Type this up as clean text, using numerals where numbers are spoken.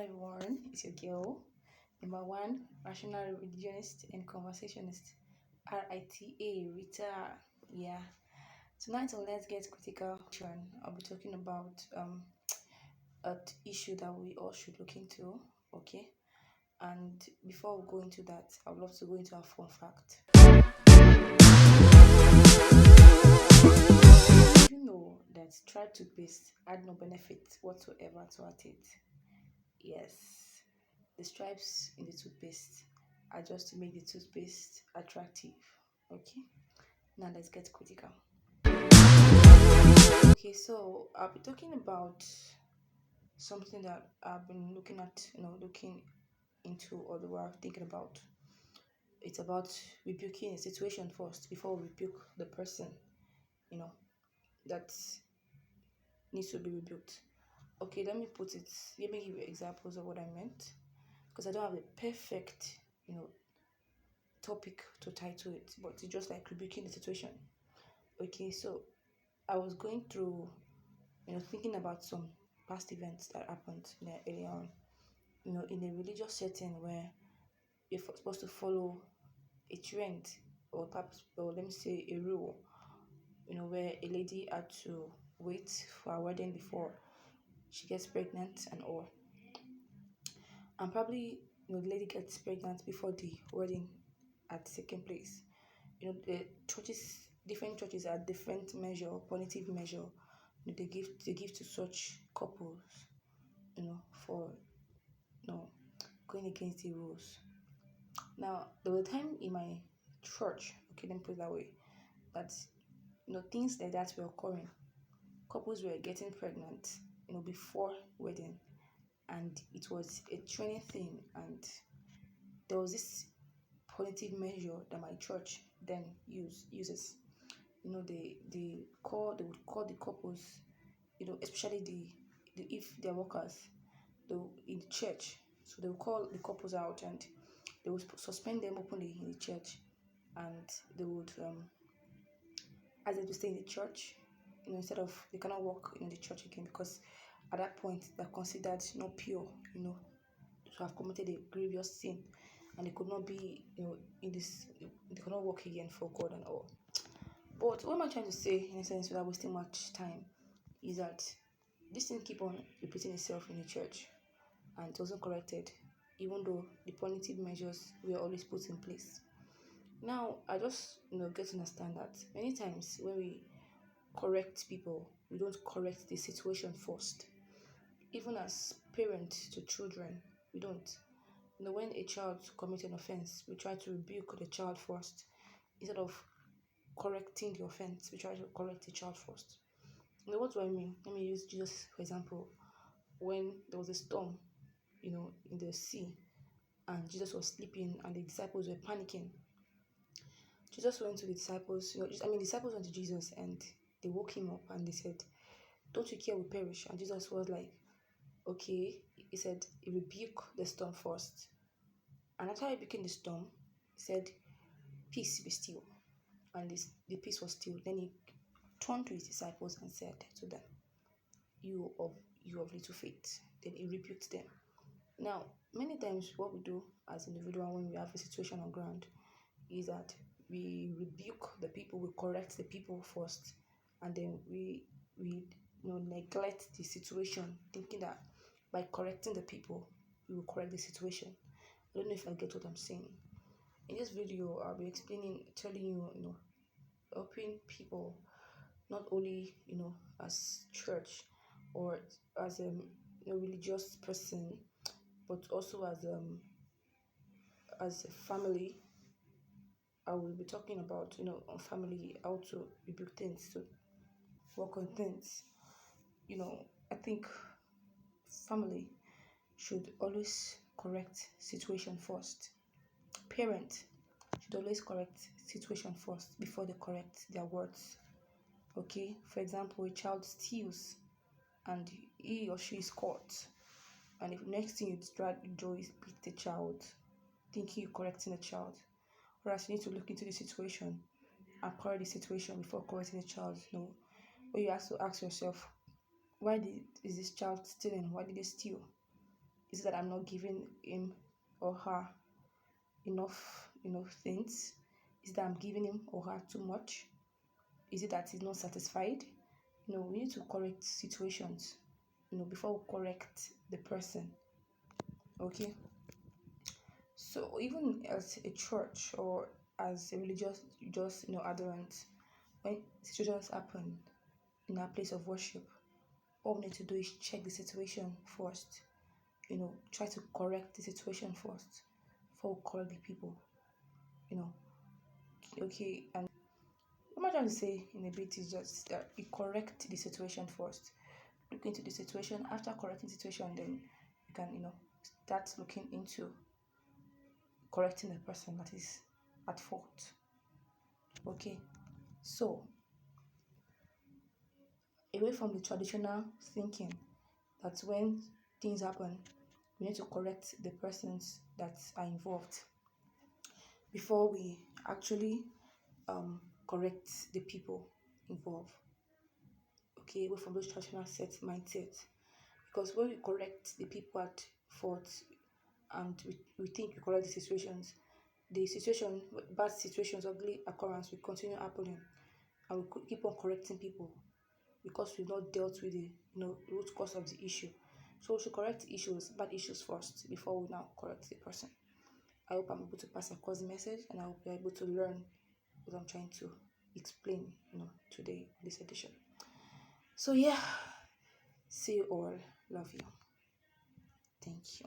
everyone. It's your girl, number one, rational religionist and conversationist, RITA, Rita. Yeah. Tonight on Let's Get Critical, I'll be talking about an issue that we all should look into. Okay. And before we go into that, I would love to go into a fun fact. Did you know that tried toothpaste had no benefit whatsoever to our teeth? Yes. The stripes in the toothpaste are just to make the toothpaste attractive. Okay, now let's get critical. Okay, so I'll be talking about something that I've been looking at, looking into or the way I'm thinking about. It's about rebuking a situation first before we rebuke the person, you know, that needs to be rebuked. Okay, let me give you examples of what I meant because I don't have a perfect, you know, topic to title it, but it's just like rebuking the situation. Okay, so I was going through, thinking about some past events that happened earlier on, in a religious setting where you're supposed to follow a trend or perhaps, or let me say a rule, where a lady had to wait for a wedding before she gets pregnant and all. And probably, the lady gets pregnant before the wedding at taking place. The churches, different churches are different measure, punitive measure, they give to such couples, for going against the rules. Now there was a time in my church, okay, let me put it that way, that things like that were occurring. Couples were getting pregnant, before wedding, and it was a training thing, and there was this punitive measure that my church then uses. They would call the couples, especially the if they're workers, they in the church. So they will call the couples out and they would suspend them openly in the church, and they would ask them to stay in the church, instead of they cannot work in the church again because at that point they're considered not pure, to have committed a grievous sin, and they could not be, in this, they could not work again for God and all. But what am I trying to say, in a sense, without wasting much time, is that this thing keep on repeating itself in the church, and it wasn't corrected, even though the punitive measures were always put in place. Now, I just get to understand that many times when we correct people, we don't correct the situation first. Even as parents to children, we don't. When a child commits an offense, we try to rebuke the child first instead of correcting the offense. We try to correct the child first. What do I mean? Let me use Jesus for example. When there was a storm, in the sea, and Jesus was sleeping, and the disciples were panicking. Jesus went to the disciples. Disciples went to Jesus, and they woke him up, and they said, "Don't you care we perish?" And Jesus was like, "Okay." He said, "He rebuke the storm first." And after rebuking the storm, he said, "Peace be still." And the peace was still. Then he turned to his disciples and said to them, you of little faith." Then he rebuked them. Now, many times what we do as individual when we have a situation on ground is that we rebuke the people, we correct the people first, and then we neglect the situation, thinking that by correcting the people, we will correct the situation. I don't know if I get what I'm saying. In this video, I'll be explaining, telling you, helping people not only as church or as a religious person, but also as a family. I will be talking about on family, how to rebuke things, to work on things. I think family should always correct situation first. Parent should always correct situation first before they correct their words. Okay, for example, a child steals and he or she is caught, and if next thing you try to do is beat the child, thinking you're correcting the child, whereas you need to look into the situation and correct the situation before correcting the child. Or you have to ask yourself, is this child stealing? Why did they steal? Is it that I'm not giving him or her enough, things? Is it that I'm giving him or her too much? Is it that he's not satisfied? We need to correct situations, before we correct the person. Okay. So even as a church or as a religious just adherent, when situations happen in our place of worship, all we need to do is check the situation first. Try to correct the situation first before we correct the people. You know, okay. And what I'm trying to say in a bit is just that you correct the situation first. Look into the situation. After correcting the situation, then you can start looking into correcting the person that is at fault. Okay. So away from the traditional thinking that when things happen, we need to correct the persons that are involved before we actually correct the people involved. Okay, away from those traditional set mindsets. Because when we correct the people at fault and we think we correct the situation, bad situations, ugly occurrence will continue happening, and we could keep on correcting people because we've not dealt with the root cause of the issue. So we should correct bad issues first before we now correct the person. I hope I'm able to pass across the message, and I hope you're able to learn what I'm trying to explain, today in this edition. So yeah, see you all. Love you. Thank you.